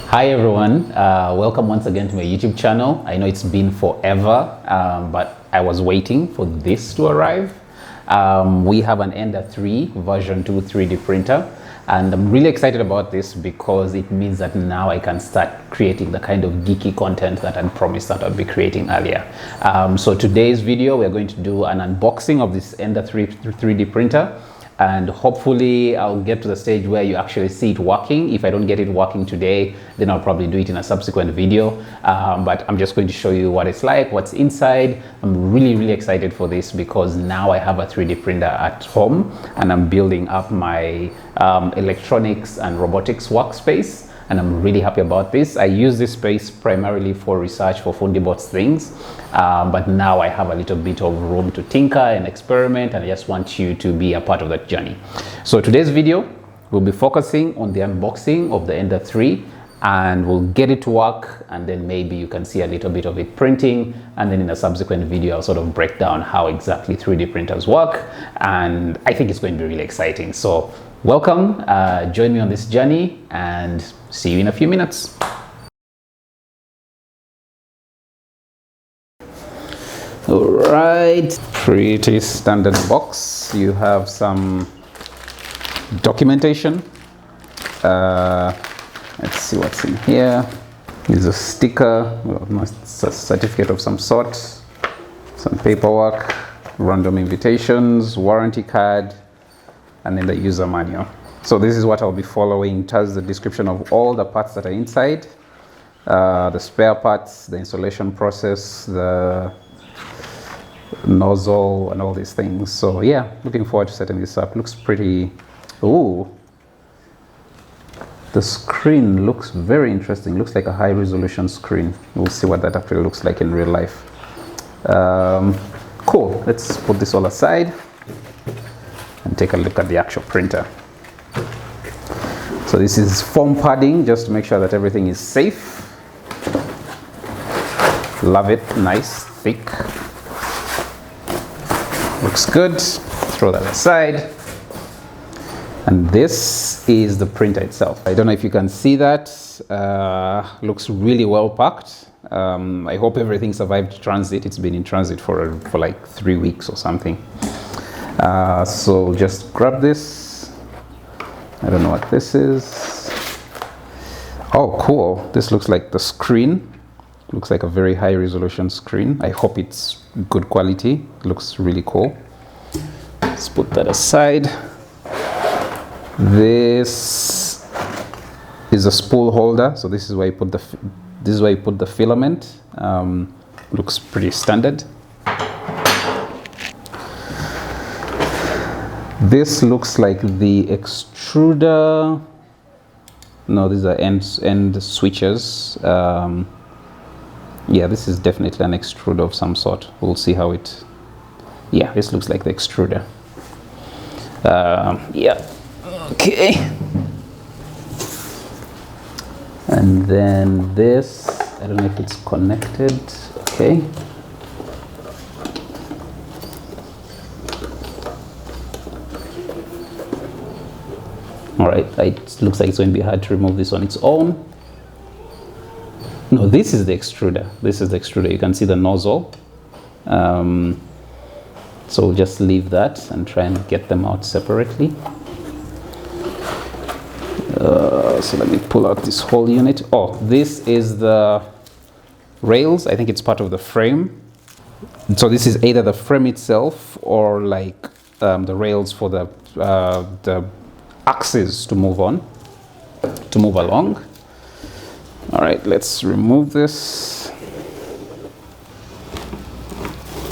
Hi everyone, welcome once again to my YouTube channel. I know it's been forever, but I was waiting for this to arrive. We have an Ender-3 version 2 3D printer, and I'm really excited about this because it means that now I can start creating the kind of geeky content that I'd promised that I'd be creating earlier. So today's video, we're going to do an unboxing of this Ender-3 3D printer. And hopefully I'll get to the stage where you actually see it working. If I don't get it working today, then I'll probably do it in a subsequent video. But I'm just going to show you what it's like, what's inside. I'm really excited for this because now I have a 3D printer at home and I'm building up my electronics and robotics workspace. And I'm really happy about this. I use this space primarily for research for Fundibots things, but now I have a little bit of room to tinker and experiment, and I just want you to be a part of that journey. So today's video, we'll be focusing on the unboxing of the Ender-3, and we'll get it to work, and then maybe you can see a little bit of it printing, and then in a subsequent video I'll sort of break down how exactly 3D printers work, and I think it's going to be really exciting. So welcome, join me on this journey, and see you in a few minutes. All right, pretty standard box. You have some documentation. Let's see what's in here. There's a sticker, well, it's a certificate of some sort, some paperwork, random invitations, warranty card, and then the user manual. So this is what I'll be following. It has the description of all the parts that are inside, the spare parts, the installation process, the nozzle, and all these things. So yeah, looking forward to setting this up. Looks pretty, ooh. The screen looks very interesting. Looks like a high resolution screen. We'll see what that actually looks like in real life. Cool, let's put this all aside and take a look at the actual printer. So this is foam padding just to make sure that everything is safe. Love it, nice, thick. Looks good. Throw that aside. And this is the printer itself. I don't know if you can see that. Looks really well packed. I hope everything survived transit. It's been in transit for like 3 weeks or something. So just grab this. I don't know what this is. Oh, cool. This looks like the screen. Looks like a very high resolution screen. I hope it's good quality. Looks really cool. Let's put that aside. This is a spool holder. So this is where you put the filament. Looks pretty standard. This looks like the extruder. No, these are end switches. Yeah, this is definitely an extruder of some sort. We'll see how it. Yeah, this looks like the extruder. Yeah. Okay. And then this. I don't know if it's connected. Okay. All right, it looks like it's going to be hard to remove this on its own. No, this is the extruder. This is the extruder. You can see the nozzle. So we'll just leave that and try and get them out separately. So let me pull out this whole unit. Oh, this is the rails. I think it's part of the frame. So this is either the frame itself or like the rails for the axes to move along. All right, let's remove this.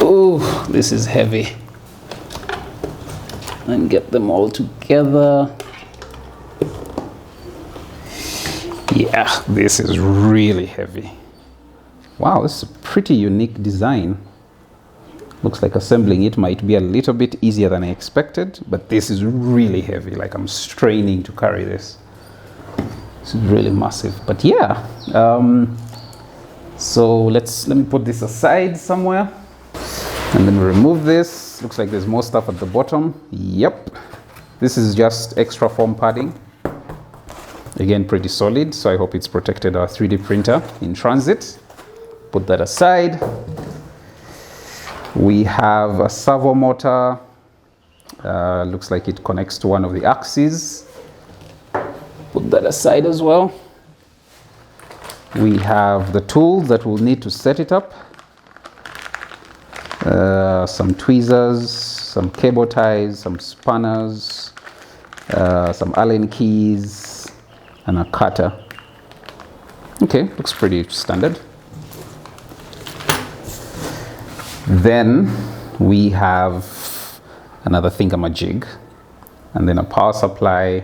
Ooh, this is heavy. And get them all together. Yeah, this is really heavy. Wow, this is a pretty unique design. Looks like assembling it might be a little bit easier than I expected, but this is really heavy. Like I'm straining to carry this. This is really massive, but yeah. So let me put this aside somewhere, and then remove this. Looks like there's more stuff at the bottom. Yep, this is just extra foam padding. Again, pretty solid, so I hope it's protected our 3D printer in transit. Put that aside. We have a servo motor. Looks like it connects to one of the axes. Put that aside as well. We have the tools that we'll need to set it up. Some tweezers, some cable ties, some spanners, some Allen keys, and a cutter. Okay, looks pretty standard. Then we have another thingamajig, and then a power supply.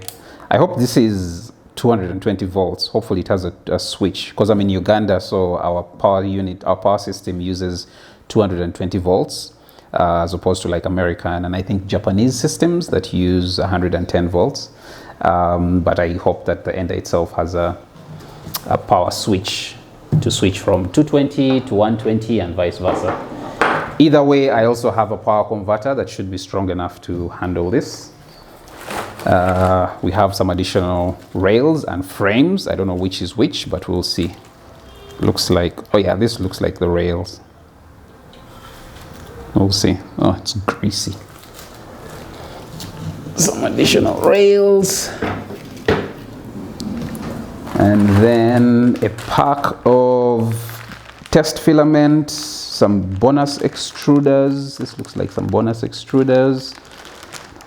I hope this is 220 volts. Hopefully it has a switch, because I'm in Uganda, so our power system uses 220 volts as opposed to like American and I think Japanese systems that use 110 volts. But I hope that the Ender itself has a power switch to switch from 220 to 120 and vice versa. Either way, I also have a power converter that should be strong enough to handle this. We have some additional rails and frames. I don't know which is which, but we'll see. Looks like, oh yeah, this looks like the rails. We'll see. Oh, it's greasy. Some additional rails. And then a pack of test filaments, some bonus extruders. This looks like some bonus extruders.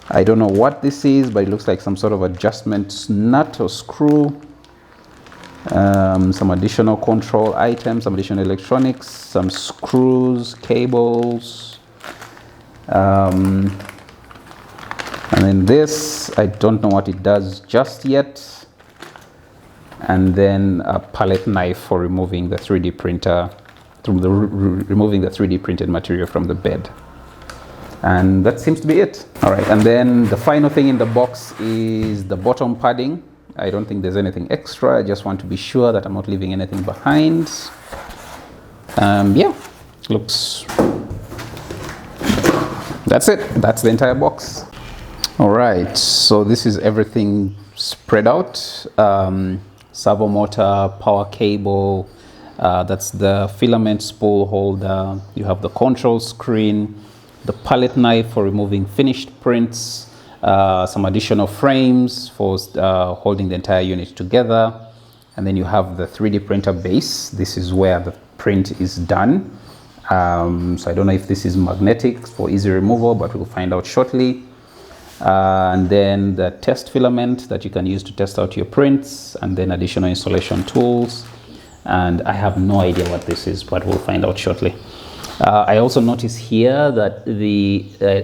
I don't know what this is, but it looks like some sort of adjustment nut or screw. Some additional control items, some additional electronics, some screws, cables. And then this, I don't know what it does just yet. And then a palette knife for removing the 3D printer, removing the 3D printed material from the bed. And that seems to be it. All right, and then the final thing in the box is the bottom padding. I don't think there's anything extra. I just want to be sure that I'm not leaving anything behind. Yeah, looks, that's it. That's the entire box. All right, so this is everything spread out. Servo motor, power cable, that's the filament spool holder. You have the control screen, the palette knife for removing finished prints, some additional frames for holding the entire unit together. And then you have the 3D printer base. This is where the print is done. So I don't know if this is magnetic for easy removal, but we'll find out shortly. And then the test filament that you can use to test out your prints, and then additional installation tools. And I have no idea what this is, but we'll find out shortly. I also notice here that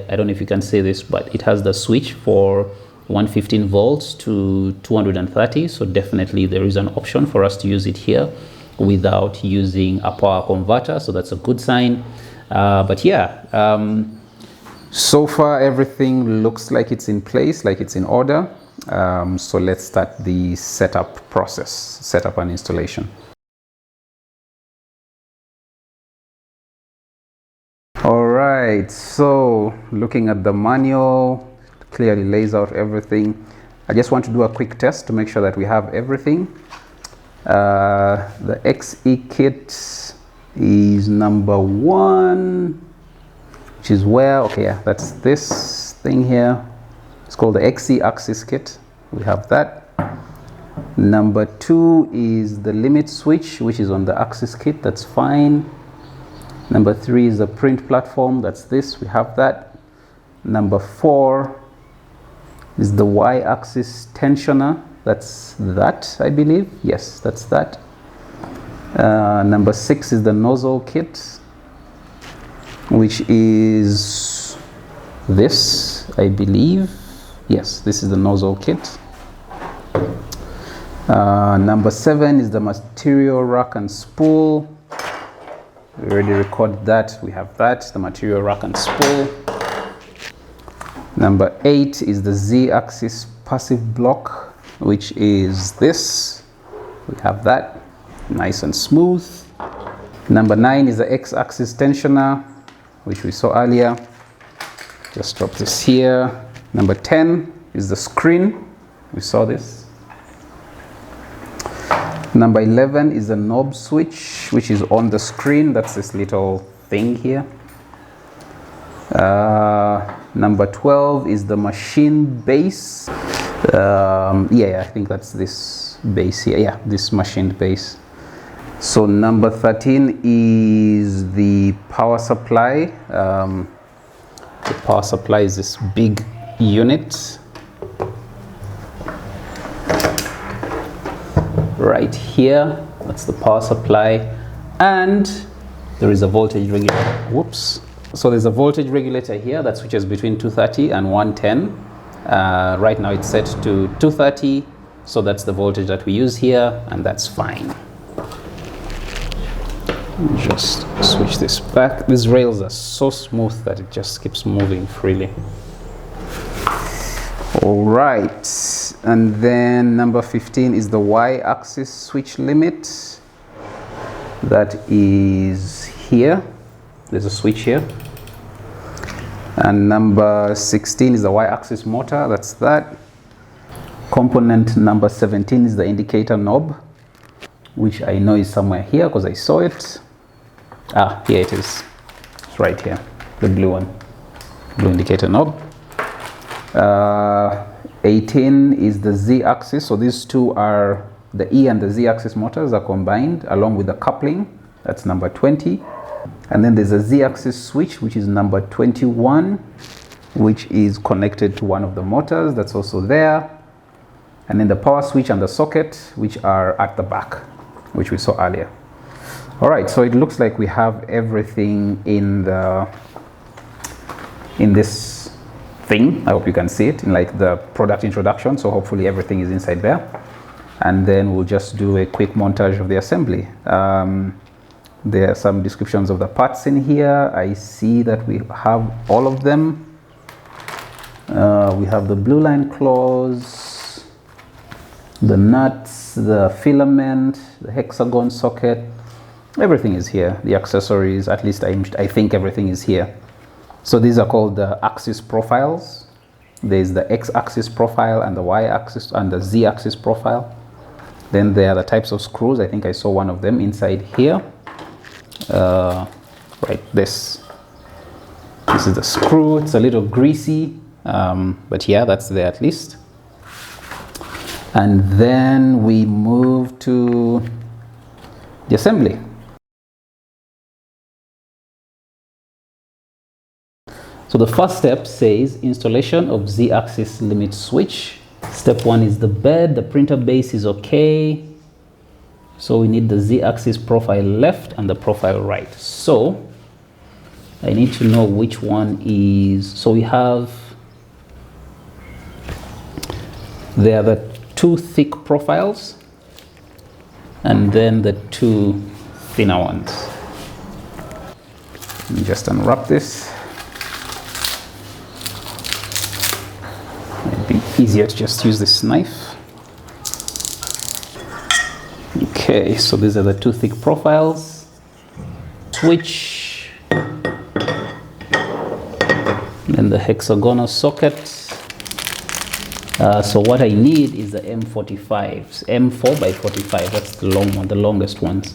I don't know if you can see this, but it has the switch for 115 volts to 230. So definitely there is an option for us to use it here without using a power converter. So that's a good sign. But yeah, so far everything looks like it's in place, like it's in order. So let's start the setup process, setup and installation. All right, so looking at the manual, clearly lays out everything. I just want to do a quick test to make sure that we have everything. The XE kit is number 1, which is where, okay, yeah, that's this thing here. It's called the XE axis kit. We have that. Number 2 is the limit switch, which is on the axis kit. That's fine. Number 3 is the print platform. That's this. We have that. Number 4 is the Y-axis tensioner. That's that, I believe. Yes, that's that. Number 6 is the nozzle kit, which is this, I believe. Yes, this is the nozzle kit. Number 7 is the material rack and spool. We already recorded that. We have that, the material rack and spool. Number 8 is the Z-axis passive block, which is this. We have that, nice and smooth. Number 9 is the X-axis tensioner, which we saw earlier. Just drop this here. Number 10 is the screen. We saw this. Number 11 is the knob switch, which is on the screen. That's this little thing here. Number 12 is the machine base. I think that's this base here. Yeah, this machined base. So number 13 is the power supply. The power supply is this big unit right here. That's the power supply, and there is a voltage regulator. Whoops. So there's a voltage regulator here that switches between 230 and 110. Right now it's set to 230, so that's the voltage that we use here, and that's fine. Just switch this back. These rails are so smooth that it just keeps moving freely. All right, and then number 15 is the y-axis switch limit. That is here. There's a switch here. And number 16 is the y-axis motor. That's that. Component number 17 is the indicator knob, which I know is somewhere here because I saw it. Ah, here it is. It's right here, the blue one, blue indicator knob. 18 is the z-axis. So these two are, the E and the z-axis motors are combined along with the coupling. That's number 20. And then there's a z-axis switch, which is number 21, which is connected to one of the motors. That's also there. And then the power switch and the socket, which are at the back, which we saw earlier. All right, so it looks like we have everything in this thing. I hope you can see it in like the product introduction. So hopefully everything is inside there. And then we'll just do a quick montage of the assembly. There are some descriptions of the parts in here. I see that we have all of them. We have the blue line claws, the nuts, the filament, the hexagon socket. Everything is here. The accessories, at least I think everything is here. So these are called the axis profiles. There's the x-axis profile and the y-axis and the z-axis profile. Then there are the types of screws. I think I saw one of them inside here. Right, this is the screw. It's a little greasy, but yeah, that's there at least. And then we move to the assembly. So the first step says installation of z-axis limit switch. Step 1 is the bed. The printer base is okay. So we need the z-axis profile left and the profile right. So I need to know which one is. So we have, there are the two thick profiles and then the two thinner ones. Let me just unwrap this. It'd be easier to just use this knife. Okay, so these are the two thick profiles. Switch. Then the hexagonal socket. So what I need is the M45s, M4 by 45. That's the long one, the longest ones.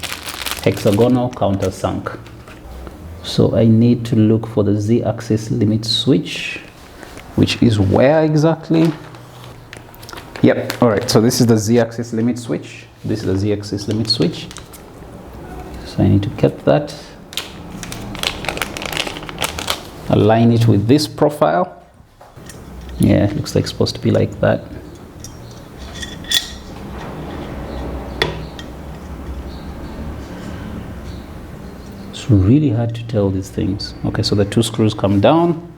Hexagonal countersunk. So I need to look for the z-axis limit switch, which is where exactly? Yep, all right, so this is the z-axis limit switch. This is the z-axis limit switch. So I need to get that. Align it with this profile. Yeah, it looks like it's supposed to be like that. It's really hard to tell these things. Okay, so the two screws come down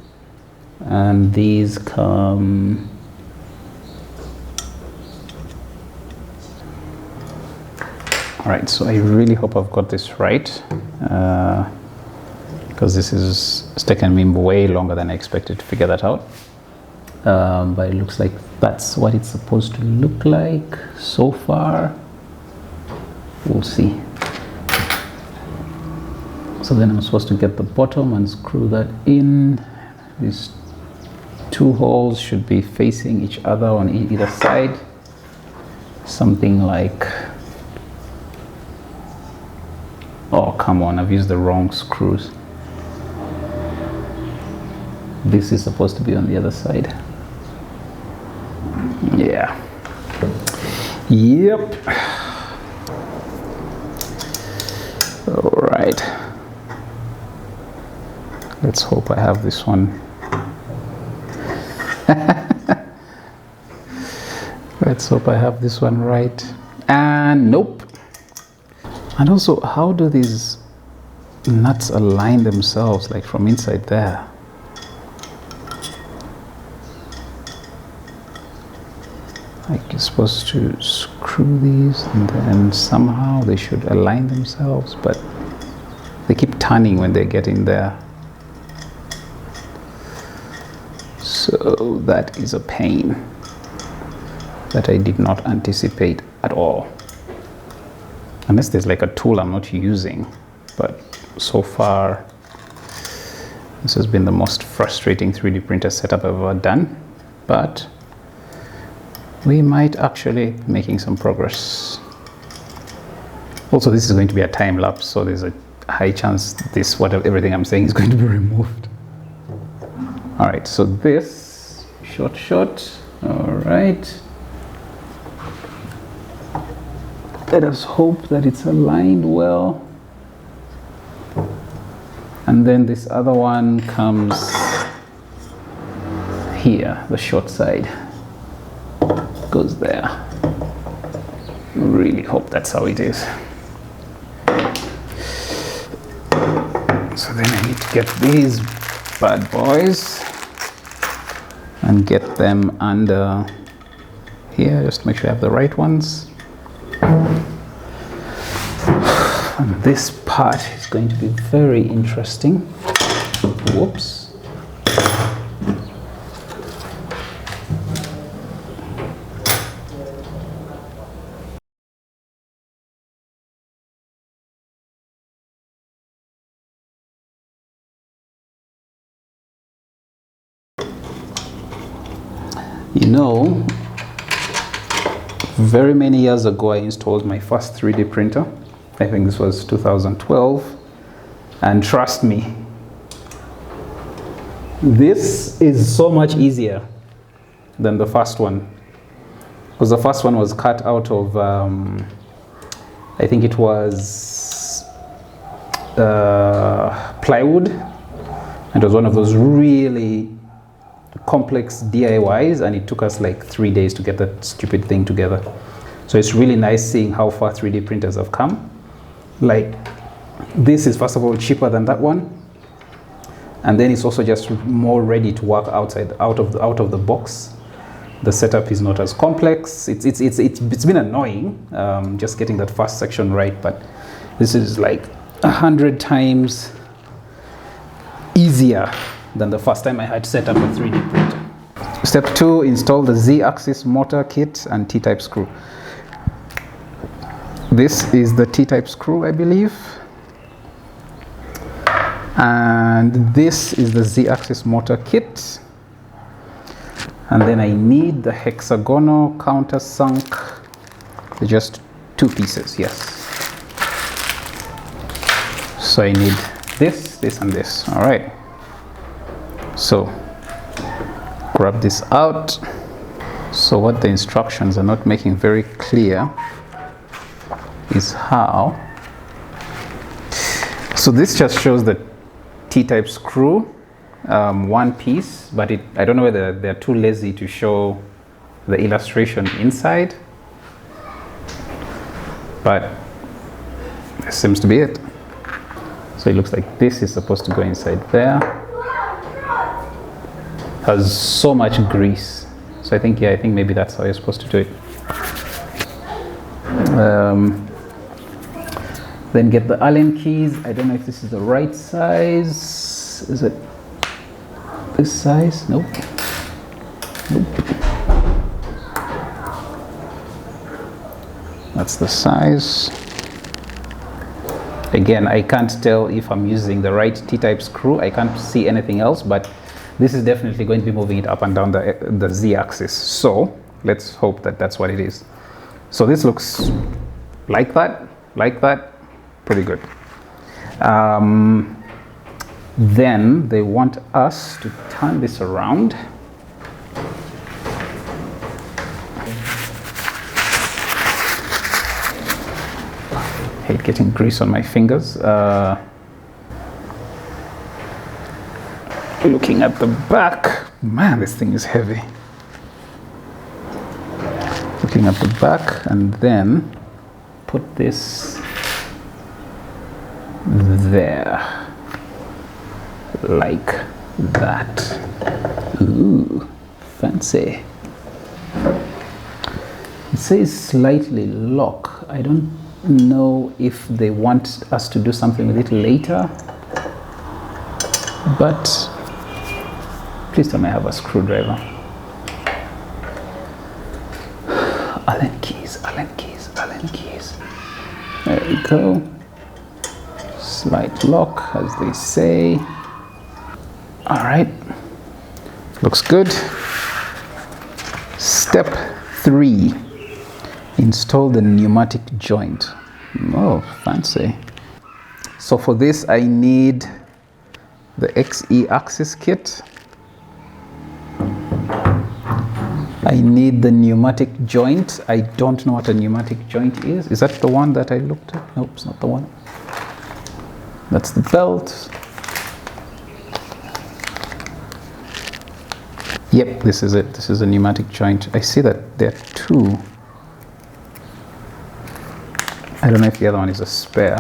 and these come. All right, so I really hope I've got this right, because it's taken me way longer than I expected to figure that out. But it looks like that's what it's supposed to look like so far. We'll see. So then I'm supposed to get the bottom and screw that in. These two holes should be facing each other on either side. Something like Oh, come on, I've used the wrong screws. This is supposed to be on the other side. Yeah. Yep. All right. Let's hope I have this one. Let's hope I have this one right. And nope. And also, how do these nuts align themselves, like from inside there? Like you're supposed to screw these and then somehow they should align themselves, but they keep turning when they get in there. So that is a pain that I did not anticipate at all. Unless there's like a tool I'm not using, but so far this has been the most frustrating 3D printer setup I've ever done, but we might actually be making some progress. Also, this is going to be a time lapse, so there's a high chance this, everything I'm saying is going to be removed. All right, so this short. All right. Let us hope that it's aligned well. And then this other one comes here, the short side goes there. Really hope that's how it is. So then I need to get these bad boys and get them under here, just to make sure I have the right ones. And this part is going to be very interesting. Whoops. You know, very many years ago I installed my first 3D printer. I think this was 2012, and trust me, this is so much easier than the first one, because the first one was cut out of I think it was plywood, and it was one of those really complex DIYs, and it took us like 3 days to get that stupid thing together. So it's really nice seeing how far 3D printers have come. Like, this is first of all cheaper than that one, and then it's also just more ready to work out of the box. The setup is not as complex. It's been annoying just getting that first section right, but this is like 100 times easier than the first time I had set up a 3D printer. Step 2, install the Z-axis motor kit and T-type screw. This is the T-type screw, I believe. And this is the Z-axis motor kit. And then I need the hexagonal countersunk. They're just 2 pieces, yes. So I need this, this, and this. All right. So grab this out. So what the instructions are not making very clear is how. So this just shows the T-type screw, one piece, but I don't know whether they're too lazy to show the illustration inside, but this seems to be it. So it looks like this is supposed to go inside there. Has so much grease, so I think maybe that's how you're supposed to do it. Then get the Allen keys. I don't know if this is the right size. Is it this size? Nope. Nope. That's the size. Again, I can't tell if I'm using the right T-type screw. I can't see anything else, but this is definitely going to be moving it up and down the Z-axis. So let's hope that that's what it is. So this looks like that, pretty good. Then they want us to turn this around. I hate getting grease on my fingers. Looking at the back, man, this thing is heavy. Looking at the back, and then put this there, like that. Ooh, fancy. It says slightly lock. I don't know if they want us to do something with it later, but please tell me I have a screwdriver. Allen keys, Allen keys, Allen keys. There we go. Slight lock, as they say. All right, looks good. Step 3, install the pneumatic joint. Oh, fancy. So for this, I need the XE axis kit. I need the pneumatic joint. I don't know what a pneumatic joint is. Is that the one that I looked at? Nope, it's not the one. That's the belt. Yep, this is it. This is a pneumatic joint. I see that there are two. I don't know if the other one is a spare.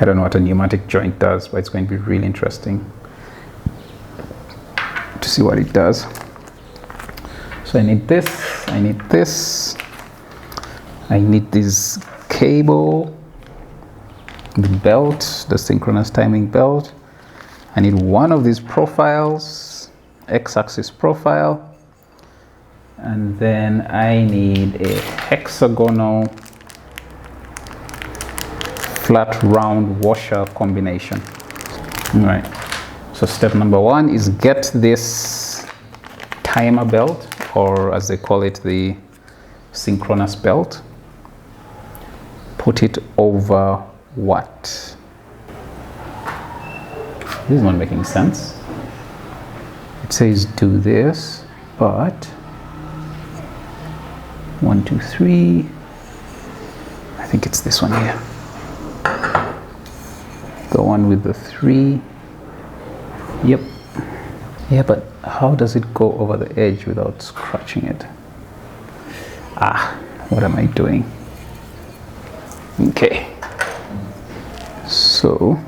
I don't know what a pneumatic joint does, but it's going to be really interesting to see what it does. So I need this, I need this, I need this cable, the belt, the synchronous timing belt. I need one of these profiles, x-axis profile, and then I need a hexagonal flat round washer combination. All right, so step number 1 is get this timer belt, or as they call it, the synchronous belt. Put it over what? This is not making sense. It says do this, but 1, 2, 3. I think it's this one here. The one with the 3. Yep. Yeah, but how does it go over the edge without scratching it? Ah, what am I doing? Okay. So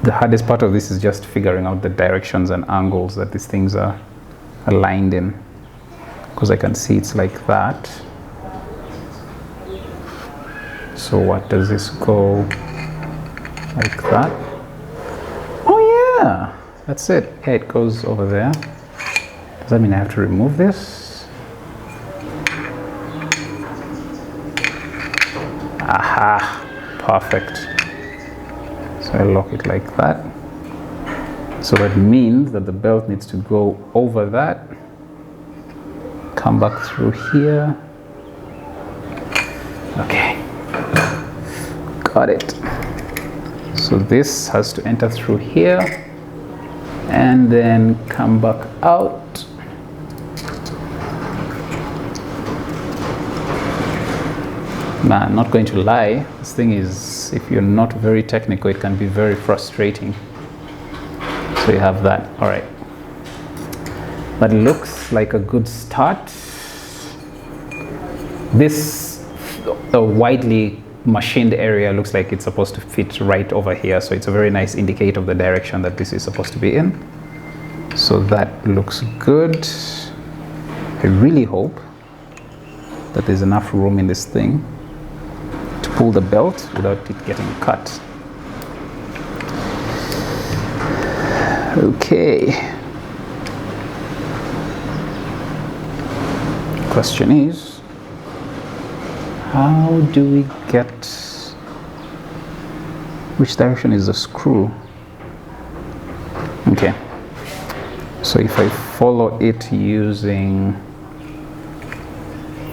the hardest part of this is just figuring out the directions and angles that these things are aligned in, because I can see it's like that. So what does this go like that? Oh yeah, that's it. Yeah, it goes over there. Does that mean I have to remove this? Aha, perfect. So I lock it like that. So that means that the belt needs to go over that, come back through here. Okay, got it. So this has to enter through here and then come back out. Man, I'm not going to lie, this thing is, if you're not very technical, it can be very frustrating. So you have that. All right, but it looks like a good start. This, the widely machined area, looks like it's supposed to fit right over here, so it's a very nice indicator of the direction that this is supposed to be in. So that looks good. I really hope that there's enough room in this thing to pull the belt without it getting cut. Okay. Question is, how do we get, which direction is the screw? Okay, so if I follow it using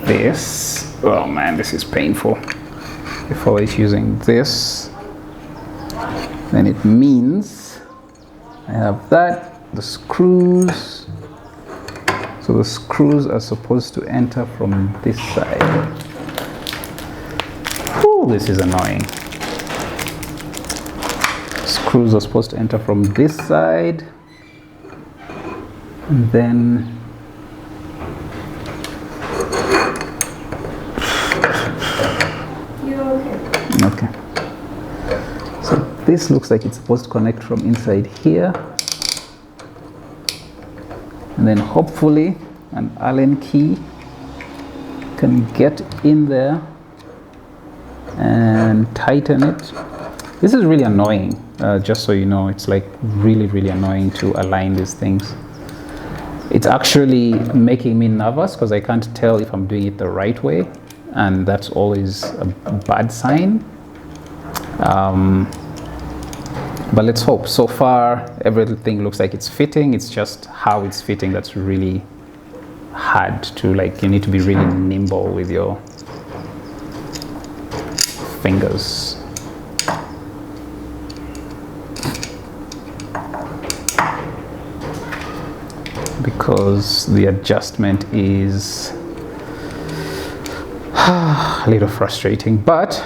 this, oh man, this is painful. if always using this, then it means I have that, the screws. So the screws are supposed to enter from this side. Ooh, this is annoying. Screws are supposed to enter from this side, and then okay. So this looks like it's supposed to connect from inside here, and then hopefully an Allen key can get in there and tighten it. This is really annoying, just so you know. It's like really annoying to align these things. It's actually making me nervous because I can't tell if I'm doing it the right way, and that's always a bad sign. But let's hope. So far everything looks like it's fitting. It's just how it's fitting that's really hard to, like, you need to be really nimble with your fingers. Because the adjustment is a little frustrating, but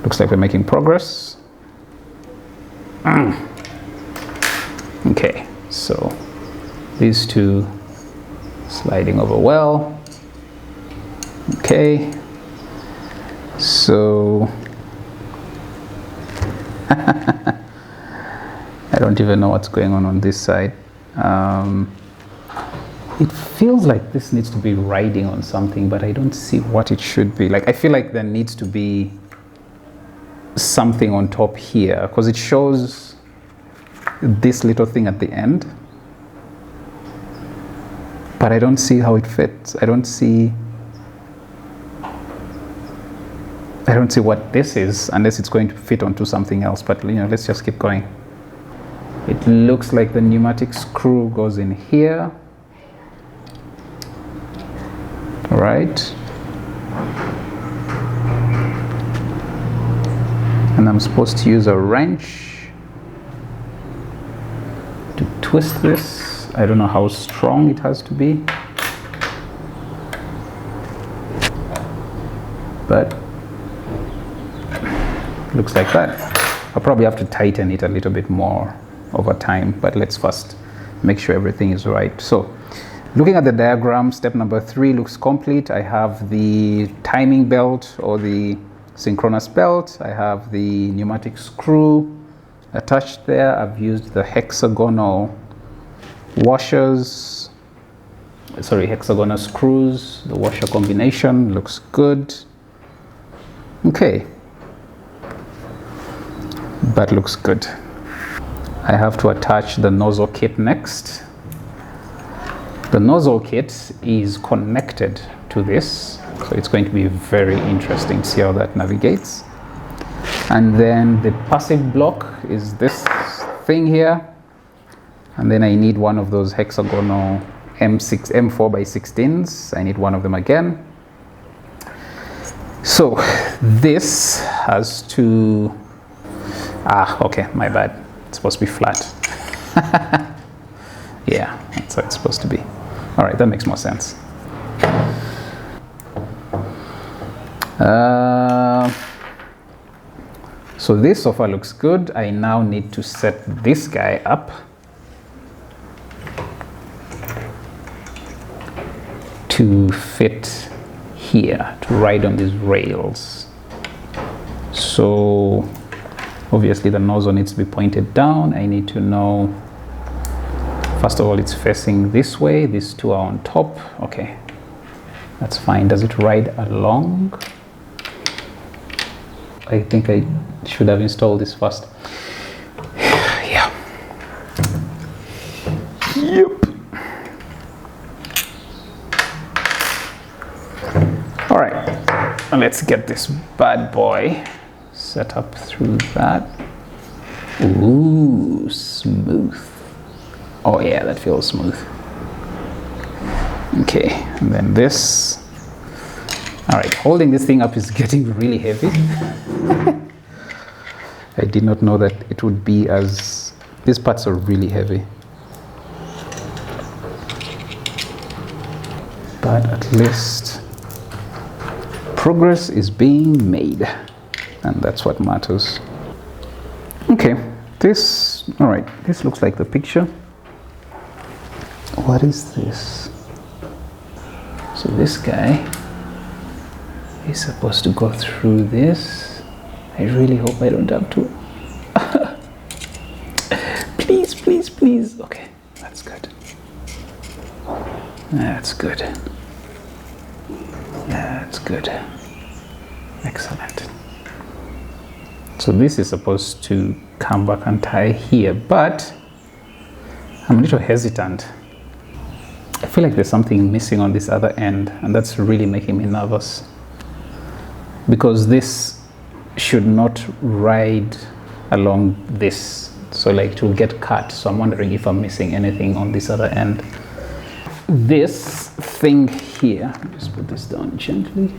looks like we're making progress. Okay, so these two sliding over well. Okay, so I don't even know what's going on this side. It feels like this needs to be riding on something, but I don't see what it should be. Like, I feel like there needs to be something on top here, because it shows this little thing at the end, but I don't see how it fits. I don't see what this is, unless it's going to fit onto something else. But you know, let's just keep going. It looks like the pneumatic screw goes in here. All right. And I'm supposed to use a wrench to twist this. I don't know how strong it has to be, but looks like that. I'll probably have to tighten it a little bit more over time, but let's first make sure everything is right. So looking at the diagram, step number 3 looks complete. I have the timing belt or the synchronous belt. I have the pneumatic screw attached there. I've used the hexagonal washers, hexagonal screws. The washer combination looks good. Okay, that looks good. I have to attach the nozzle kit next. The nozzle kit is connected to this, so it's going to be very interesting to see how that navigates. And then the passive block is this thing here, and then I need one of those hexagonal M4 by 16s. I need one of them again. So this has to, okay, my bad. It's supposed to be flat. Yeah, that's how it's supposed to be. All right, that makes more sense. So this so far looks good. I now need to set this guy up to fit here, to ride on these rails. So obviously the nozzle needs to be pointed down. I need to know, first of all, it's facing this way. These two are on top. Okay, that's fine. Does it ride along? I think I should have installed this first. Yeah. Yep. All right, let's get this bad boy set up through that. Ooh, smooth. Oh yeah, that feels smooth. Okay, and then this All right, holding this thing up is getting really heavy. I did not know that it would be as, these parts are really heavy. But at least progress is being made, and that's what matters. Okay, this, all right, this looks like the picture. What is this? So this guy is supposed to go through this. I really hope I don't have to. Please, please, please. Okay, that's good. That's good. That's good. Excellent. So this is supposed to come back and tie here, but I'm a little hesitant. I feel like there's something missing on this other end, and that's really making me nervous. Because this should not ride along this. So like it will get cut. So I'm wondering if I'm missing anything on this other end. This thing here, just put this down gently.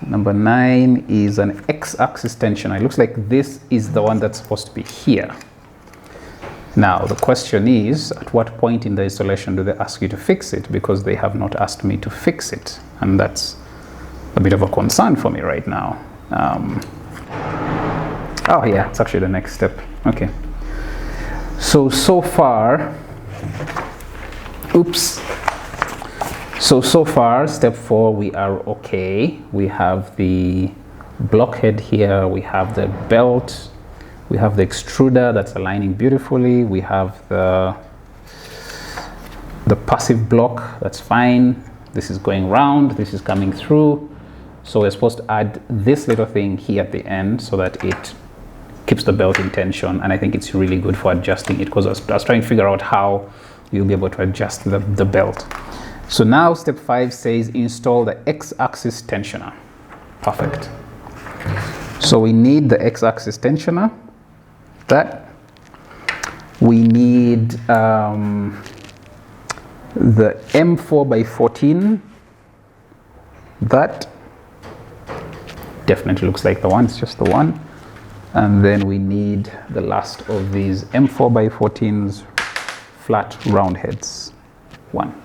Number 9 is an X-axis tensioner. It looks like this is the one that's supposed to be here. Now the question is, at what point in the installation do they ask you to fix it? Because they have not asked me to fix it, and that's a bit of a concern for me right now. Oh yeah, it's actually the next step. Okay. So far, oops. So far, step 4, we are okay. We have the blockhead here, we have the belt, we have the extruder that's aligning beautifully, we have the passive block, that's fine. This is going round, this is coming through. So we're supposed to add this little thing here at the end so that it keeps the belt in tension, and I think it's really good for adjusting it, because I was trying to figure out how you'll be able to adjust the belt. So now step 5 says install the X-axis tensioner. Perfect. So we need the X-axis tensioner. That. We need the M4x14. That. Definitely looks like the one, it's just the one. And then we need the last of these M4x14s, flat round heads. 1.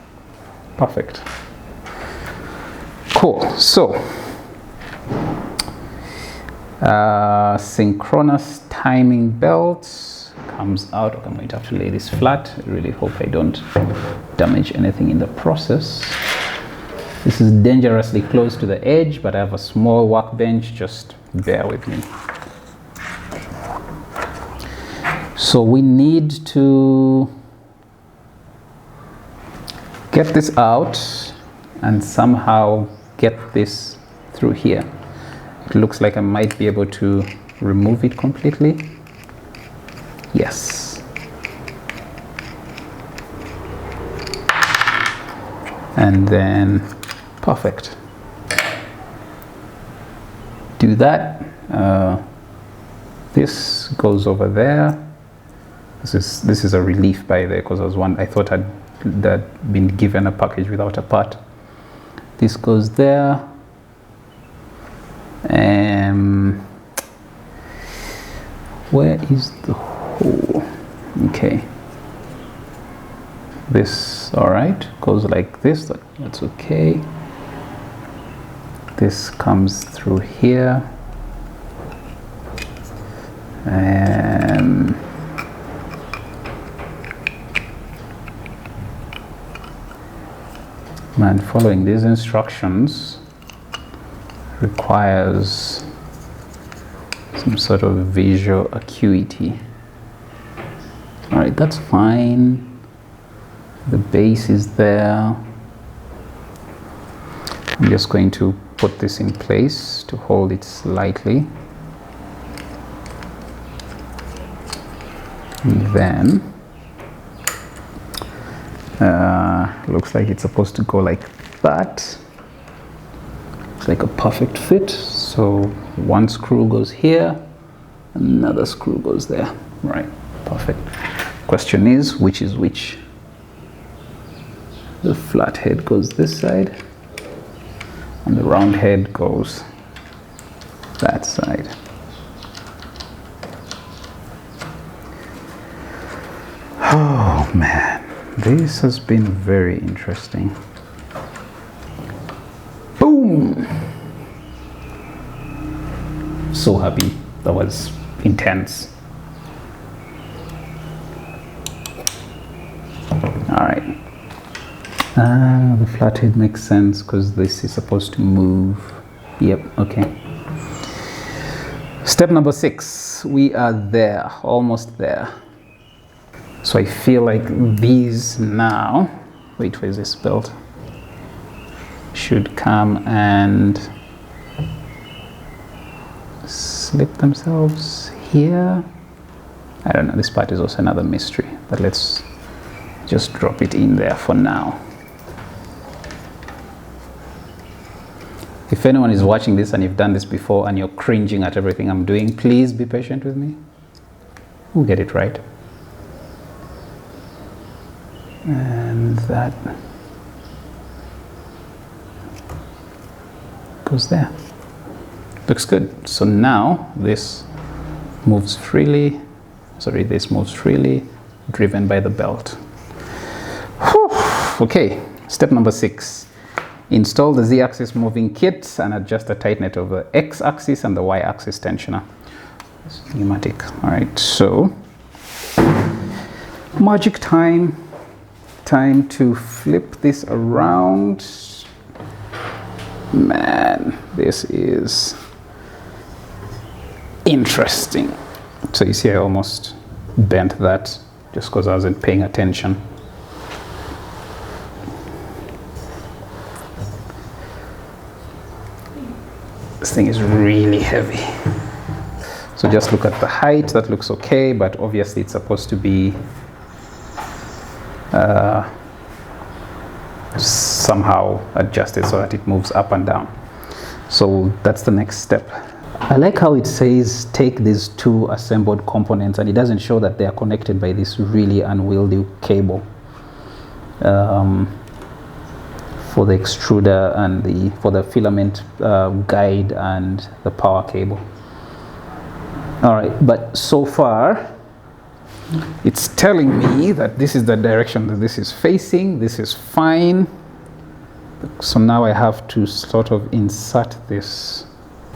Perfect. Cool. So synchronous timing belt comes out. Okay, I'm going to have to lay this flat. I really hope I don't damage anything in the process. This is dangerously close to the edge, but I have a small workbench. Just bear with me. So we need to get this out and somehow get this through here. It looks like I might be able to remove it completely. Yes. And then, perfect. Do that. This goes over there. This is a relief by there, because I thought I'd been given a package without a part. This goes there. Where is the hole? Okay. This, all right, goes like this. That's okay. This comes through here. And following these instructions requires some sort of visual acuity. All right, that's fine. The base is there. I'm just going to put this in place to hold it slightly. And then looks like it's supposed to go like that. It's like a perfect fit. So one screw goes here, another screw goes there. Right, perfect. Question is, which is which? The flat head goes this side. and the round head goes that side. Oh man, this has been very interesting. Boom! So happy. That was intense. Alright. The flathead makes sense because this is supposed to move. Yep, okay. Step number 6. We are there, almost there. So I feel like these now, wait, where is this belt? Should come and slip themselves here. I don't know, this part is also another mystery, but let's just drop it in there for now. If anyone is watching this and you've done this before and you're cringing at everything I'm doing, please be patient with me. We'll get it right. And that goes there. Looks good. So now this moves freely. Sorry, this moves freely, driven by the belt. Whew. Okay, step number 6. Install the Z-axis moving kit and adjust the tight of the X-axis and the Y-axis tensioner. It's pneumatic. All right, so magic time. Time to flip this around. Man, this is interesting. So you see I almost bent that just because I wasn't paying attention. This thing is really heavy. So just look at the height, that looks okay, but obviously it's supposed to be somehow adjusted so that it moves up and down. So that's the next step. I like how it says take these 2 assembled components, and it doesn't show that they are connected by this really unwieldy cable for the extruder and for the filament guide and the power cable. All right, but so far it's telling me that this is the direction that this is facing. This is fine. So now I have to sort of insert this.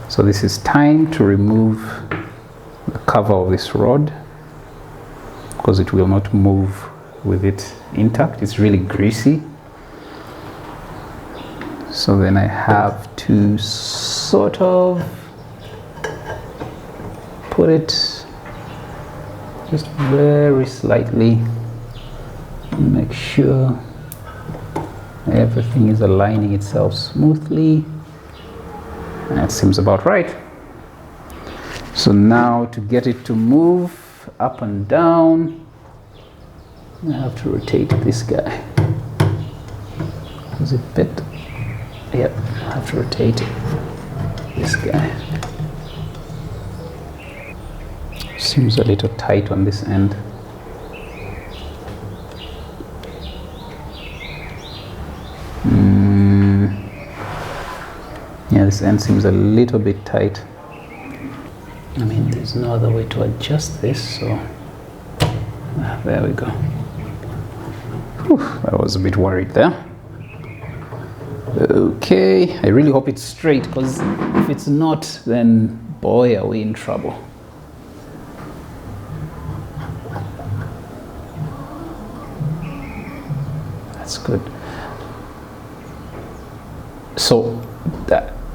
So this is time to remove the cover of this rod because it will not move with it intact. It's really greasy. So then I have to sort of put it just very slightly, make sure everything is aligning itself smoothly. That seems about right. So now to get it to move up and down, I have to rotate this guy. Is it bit? Yep, I have to rotate this guy. Seems a little tight on this end. Yeah, this end seems a little bit tight. I mean, there's no other way to adjust this, so there we go. Whew, I was a bit worried there. Okay, I really hope it's straight, because if it's not, then boy, are we in trouble. That's good. So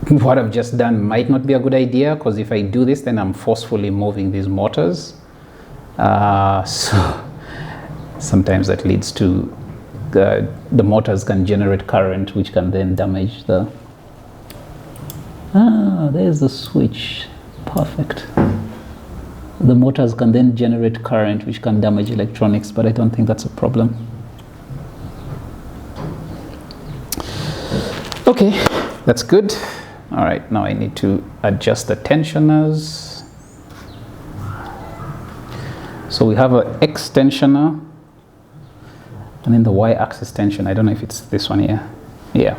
what I've just done might not be a good idea, because if I do this, then I'm forcefully moving these motors. So sometimes that leads to the motors can generate current, which can then damage the... there's the switch. Perfect. The motors can then generate current, which can damage electronics, but I don't think that's a problem. Okay, that's good. All right, now I need to adjust the tensioners. So we have an X tensioner, and then the Y-axis tension. I don't know if it's this one here. Yeah.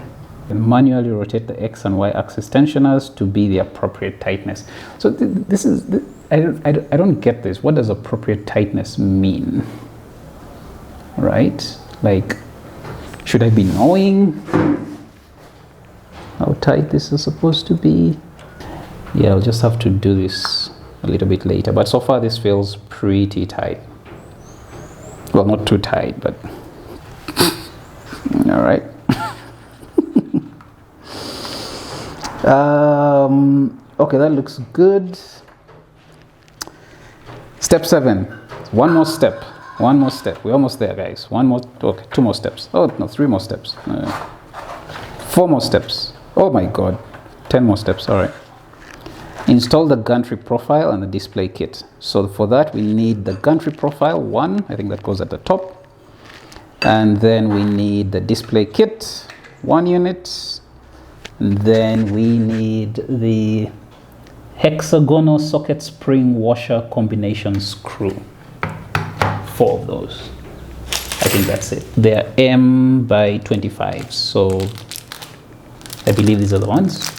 Manually rotate the X and Y axis tensioners to be the appropriate tightness. So this is, I don't get this. What does appropriate tightness mean? Right? Like, should I be knowing how tight this is supposed to be? Yeah, I'll just have to do this a little bit later. But so far this feels pretty tight. Well, not too tight, but all right. Okay, that looks good. Step 7. One more step. We're almost there, guys. One more. Okay, 2 more steps. Oh no, 3 more steps. 4 more steps. Oh my God, 10 more steps. All right. Install the gantry profile and the display kit. So for that we need the gantry profile 1. I think that goes at the top. And then we need the display kit 1 unit. And then we need the hexagonal socket spring washer combination screw. 4 of those. I think that's it. They're M by 25. So I believe these are the ones.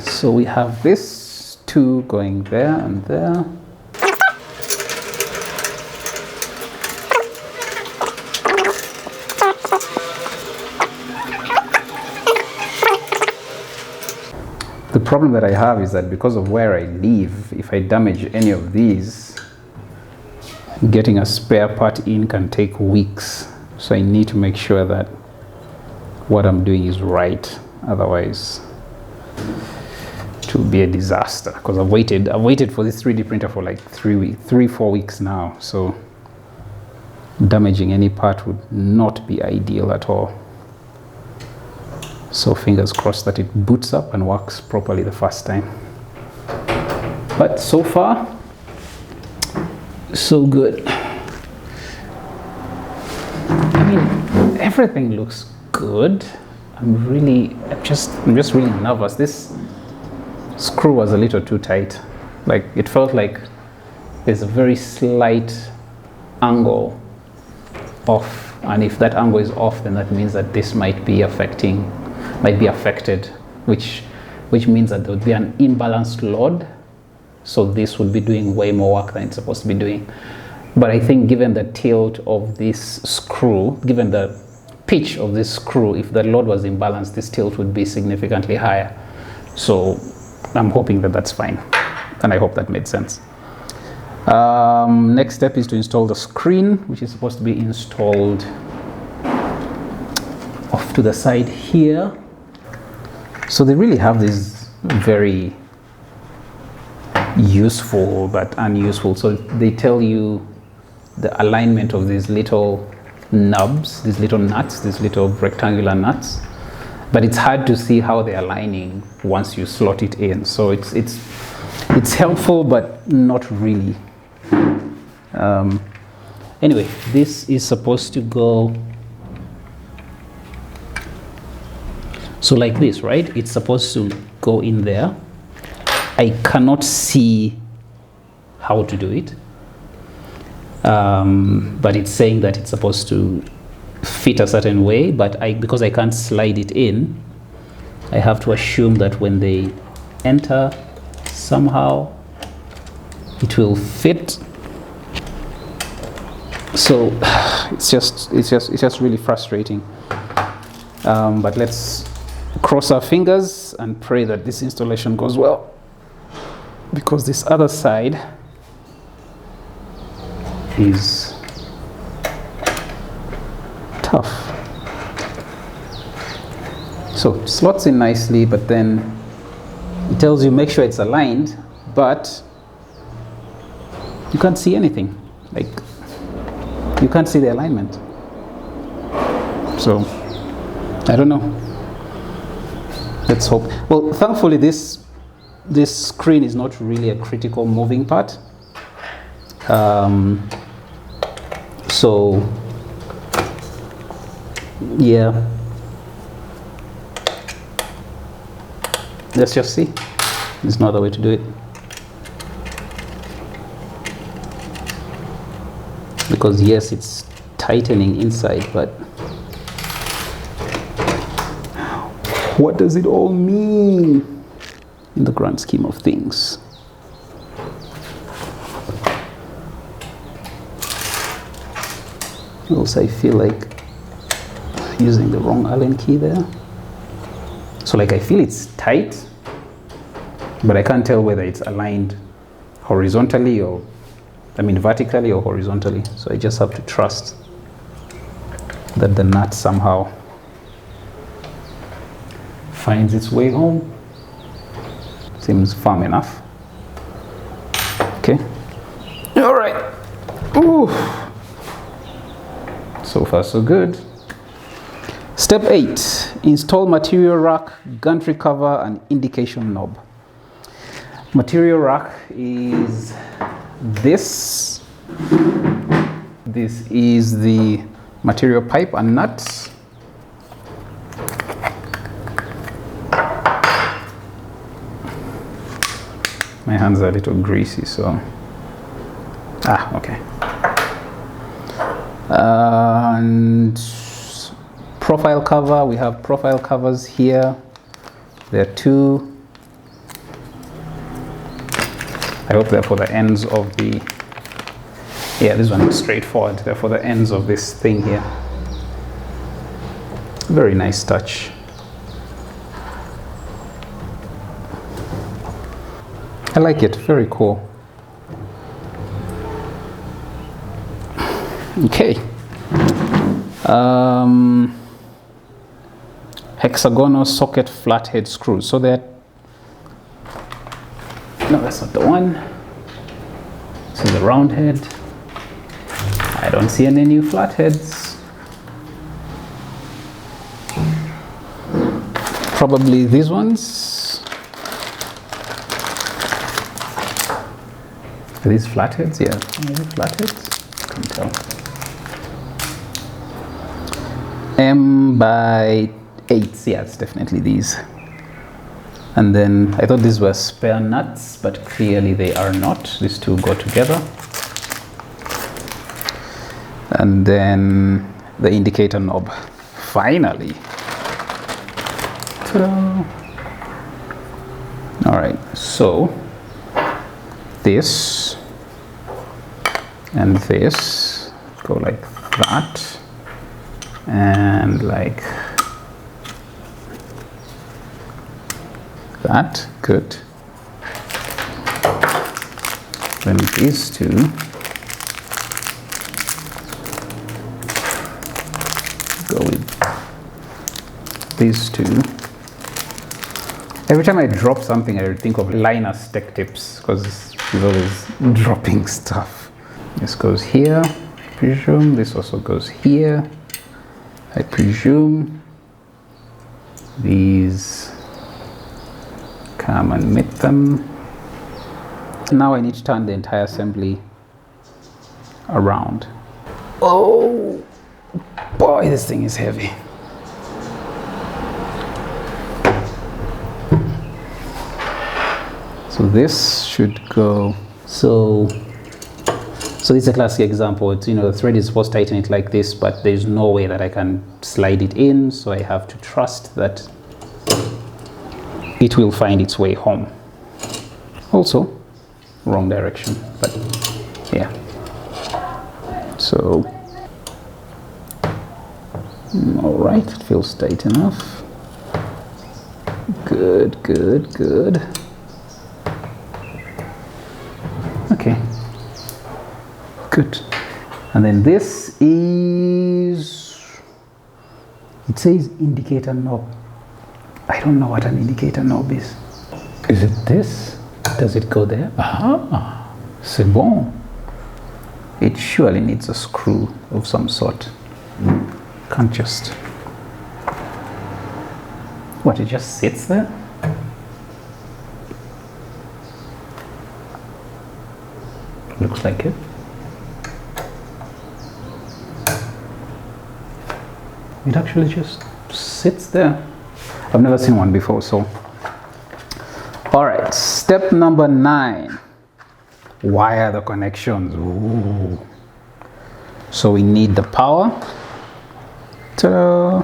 So we have this 2 going there and there. The problem that I have is that because of where I live, if I damage any of these, getting a spare part in can take weeks. So I need to make sure that what I'm doing is right. Otherwise, it will be a disaster. Because I've waited for this 3D printer for like 4 weeks now. So damaging any part would not be ideal at all. So fingers crossed that it boots up and works properly the first time. But so far, so good. I mean, everything looks good. I'm just really nervous. This screw was a little too tight. Like, it felt like there's a very slight angle off, and if that angle is off, then that means that this might be affected, which means that there would be an imbalanced load. So this would be doing way more work than it's supposed to be doing. But I think given the tilt of this screw, given the pitch of this screw, if the load was imbalanced, this tilt would be significantly higher. So I'm hoping that that's fine. And I hope that made sense. Next step is to install the screen, which is supposed to be installed off to the side here. So they really have these very useful but unuseful. So they tell you the alignment of these little nubs, these little nuts, these little rectangular nuts, but it's hard to see how they're aligning once you slot it in. So it's helpful, but not really. Anyway, this is supposed to go so like this, right? It's supposed to go in there. I cannot see how to do it, but it's saying that it's supposed to fit a certain way, but because I can't slide it in, I have to assume that when they enter, somehow it will fit. So it's just really frustrating. But let's cross our fingers and pray that this installation goes well, because this other side is tough. So it slots in nicely, but then it tells you make sure it's aligned, but you can't see anything. Like, you can't see the alignment. So I don't know. Let's hope. Well, thankfully this screen is not really a critical moving part. So yeah, let's just see. There's no other way to do it, because yes, it's tightening inside, but what does it all mean in the grand scheme of things? Also, I feel like using the wrong Allen key there. So like I feel it's tight, but I can't tell whether it's aligned horizontally or, vertically or horizontally. So I just have to trust that the nut somehow finds its way home. Seems firm enough. Okay. All right. Ooh. So far so good. Step 8, install material rack, gantry cover and indication knob. Material rack is this. This is the material pipe and nuts. My hands are a little greasy, so okay. And profile cover, we have profile covers here. There are 2. I hope they're for the ends of the, this one is straightforward. They're for the ends of this thing here. Very nice touch. I like it, very cool. Okay. Hexagonal socket flathead screws. So that, no, that's not the one. This is the round head. I don't see any new flatheads. Probably these ones. Are these flatheads? Yeah, are these flatheads? Can't tell. M by 8, yeah, it's definitely these. And then I thought these were spare nuts, but clearly they are not. These two go together. And then the indicator knob. Finally. Ta-da! All right, so this and this go like that and like that. Good. Then these two go with these two. Every time I drop something, I think of Linus tech tips because he's always dropping stuff. This goes here, I presume. This also goes here, I presume. These come and meet them. Now I need to turn the entire assembly around. Oh boy, this thing is heavy. So this should go, so this is a classic example. It's, the thread is supposed to tighten it like this, but there's no way that I can slide it in, so I have to trust that it will find its way home. Also, wrong direction, but yeah. So, all right, it feels tight enough. Good, good, good. Okay, good. And then this is, it says indicator knob. I don't know what an indicator knob is. Is it this? Does it go there? Ah, c'est bon. It surely needs a screw of some sort. Can't just, what, it just sits there? Looks like it. It actually just sits there. I've never seen one before, so. All right, step number 9. Wire the connections. Ooh. So we need the power. Ta-da.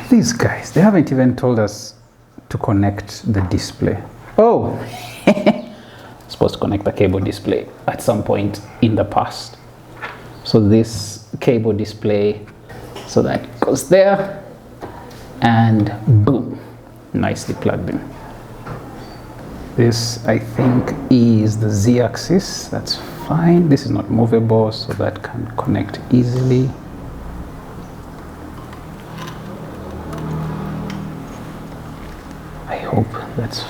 These guys, they haven't even told us to connect the display. Oh, supposed to connect the cable display at some point in the past. So this cable display, so that goes there, and boom, nicely plugged in. This, I think, is the Z-axis. That's fine. This is not movable, so that can connect easily. I hope that's...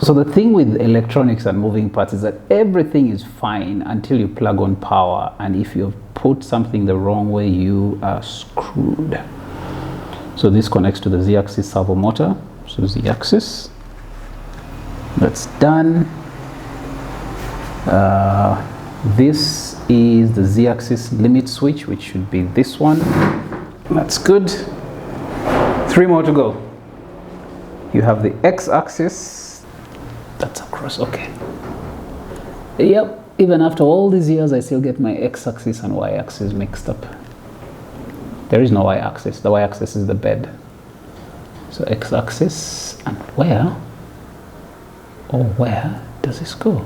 So the thing with electronics and moving parts is that everything is fine until you plug on power, and if you put something the wrong way, you are screwed. So this connects to the Z-axis servo motor. So Z-axis, that's done. This is the Z-axis limit switch, which should be this one. That's good. 3 more to go. You have the X-axis. That's across, okay. Yep, even after all these years, I still get my X-axis and Y-axis mixed up. There is no Y-axis. The Y-axis is the bed. So X-axis, and where does this go?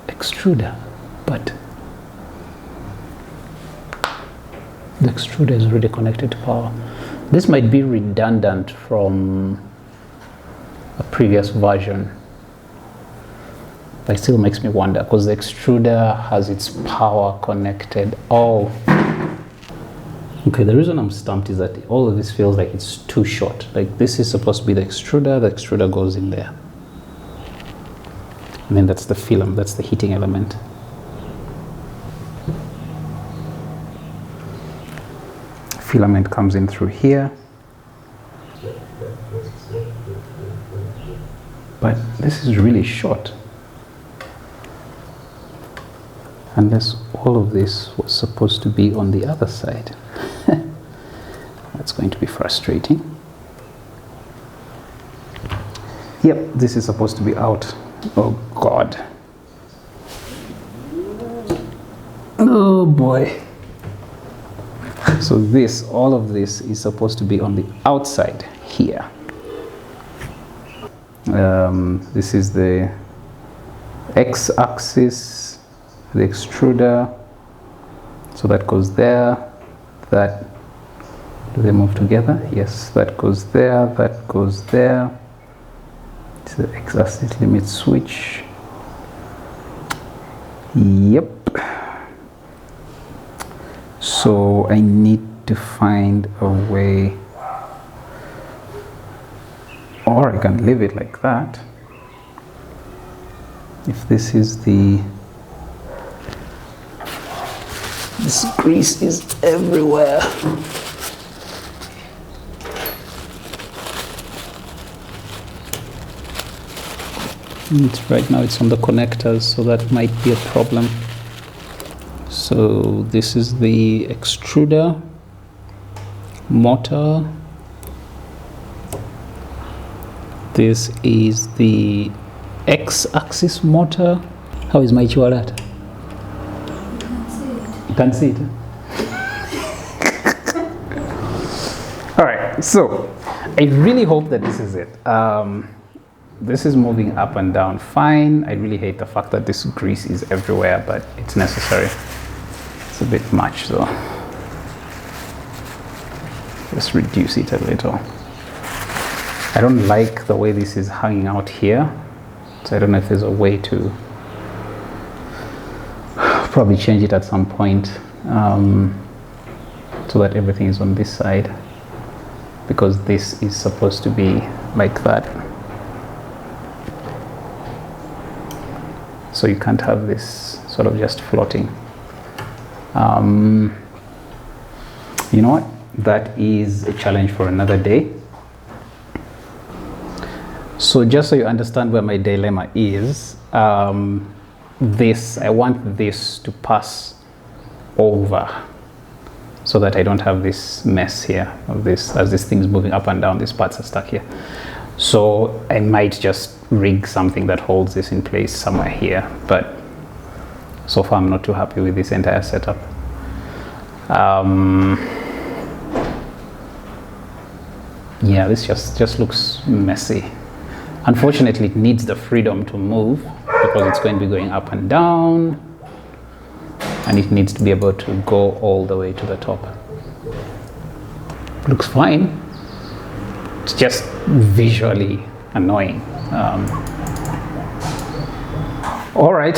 Extruder, but the extruder is already connected to power. This might be redundant from a previous version, but it still makes me wonder because the extruder has its power connected. Oh. Okay, the reason I'm stumped is that all of this feels like it's too short. Like this is supposed to be the extruder goes in there. And then that's the film, that's the heating element. Filament comes in through here. But this is really short. Unless all of this was supposed to be on the other side. That's going to be frustrating. Yep, this is supposed to be out. Oh God. Oh boy. So this, all of this is supposed to be on the outside here. This is the X-axis, the extruder. So that goes there, that, do they move together? Yes, that goes there, that goes there. It's the X-axis limit switch. Yep. So I need to find a way, or I can leave it like that. If this is the, this grease is everywhere. Right now it's on the connectors, so that might be a problem. So this is the extruder motor. This is the X-axis motor. How is my chihuahua? You can't see it. All right, so I really hope that this is it. This is moving up and down fine. I really hate the fact that this grease is everywhere, but it's necessary. It's a bit much though. Just reduce it a little. I don't like the way this is hanging out here, so I don't know if there's a way to probably change it at some point so that everything is on this side, because this is supposed to be like that. So you can't have this sort of just floating. You know what? That is a challenge for another day. So just so you understand where my dilemma is, I want this to pass over so that I don't have this mess here of this, as this thing's moving up and down, these parts are stuck here. So I might just rig something that holds this in place somewhere here, but so far I'm not too happy with this entire setup. Yeah, this just looks messy. Unfortunately, it needs the freedom to move because it's going to be going up and down, and it needs to be able to go all the way to the top. Looks fine. It's just visually annoying. All right,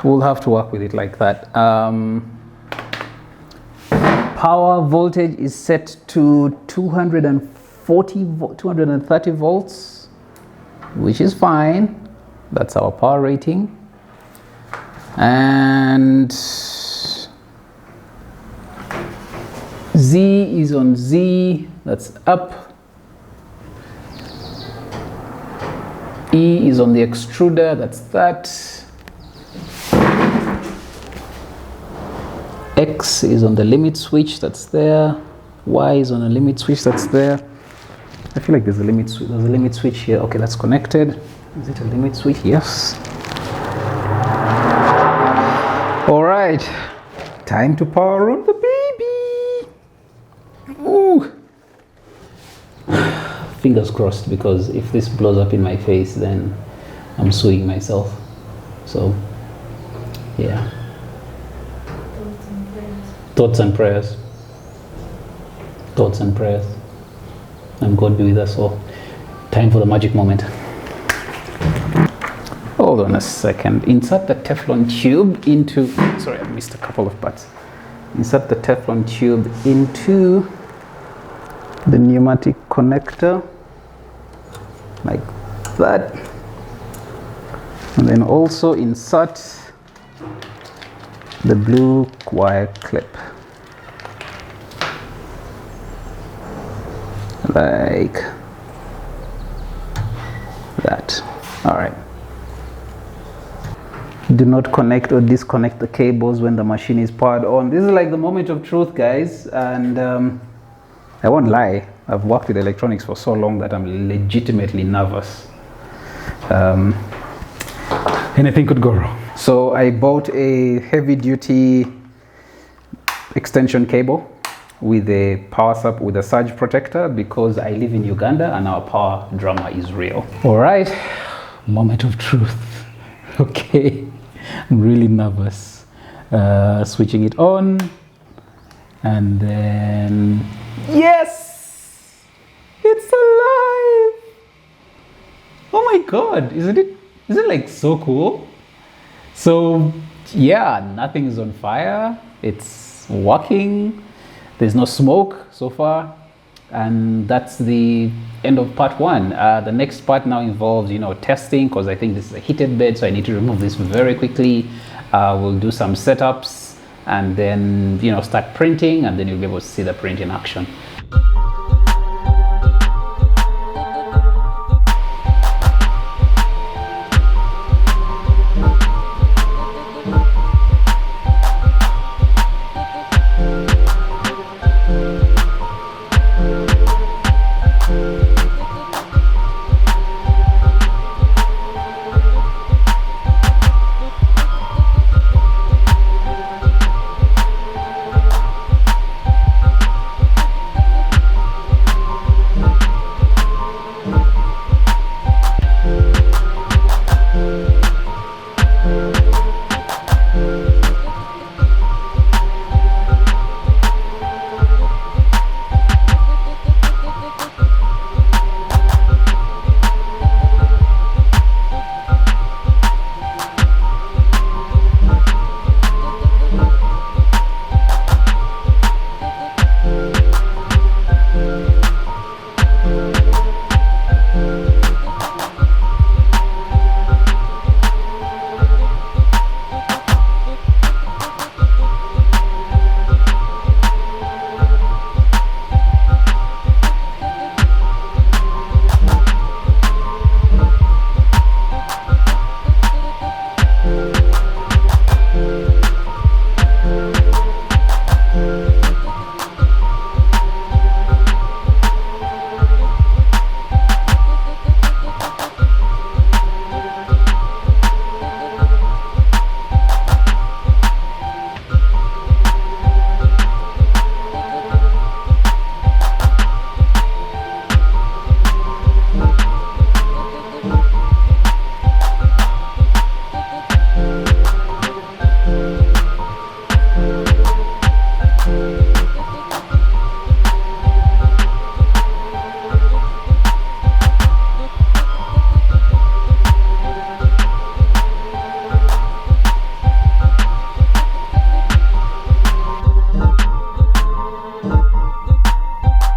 we'll have to work with it like that. Power voltage is set to 230 volts, which is fine. That's our power rating. And Z is on Z, that's up. E is on the extruder, that's that. X is on the limit switch, that's there. Y is on a limit switch, that's there. I feel like there's a limit switch here. Okay, that's connected. Is it a limit switch? Yes. All right, time to power on the baby. Ooh. Fingers crossed, because if this blows up in my face, then I'm suing myself. So, yeah. Thoughts and prayers. Thoughts and prayers. And God be with us all. Time for the magic moment. Hold on a second. Insert the Teflon tube into... Sorry, I missed a couple of parts. Insert the Teflon tube into the pneumatic connector. Like that. And then also insert the blue wire clip. Like that. All right. Do not connect or disconnect the cables when the machine is powered on. This is like the moment of truth, guys, and I won't lie, I've worked with electronics for so long that I'm legitimately nervous. Anything could go wrong. So I bought a heavy-duty extension cable with a with a surge protector, because I live in Uganda and our power drama is real. All right, moment of truth. Okay, I'm really nervous. Switching it on, and then yes, it's alive. Oh my God, isn't it like so cool? So yeah, nothing's on fire. It's working. There's no smoke so far, and that's the end of part one. The next part now involves, testing, because I think this is a heated bed, so I need to remove this very quickly. We'll do some setups, and then, start printing, and then you'll be able to see the print in action.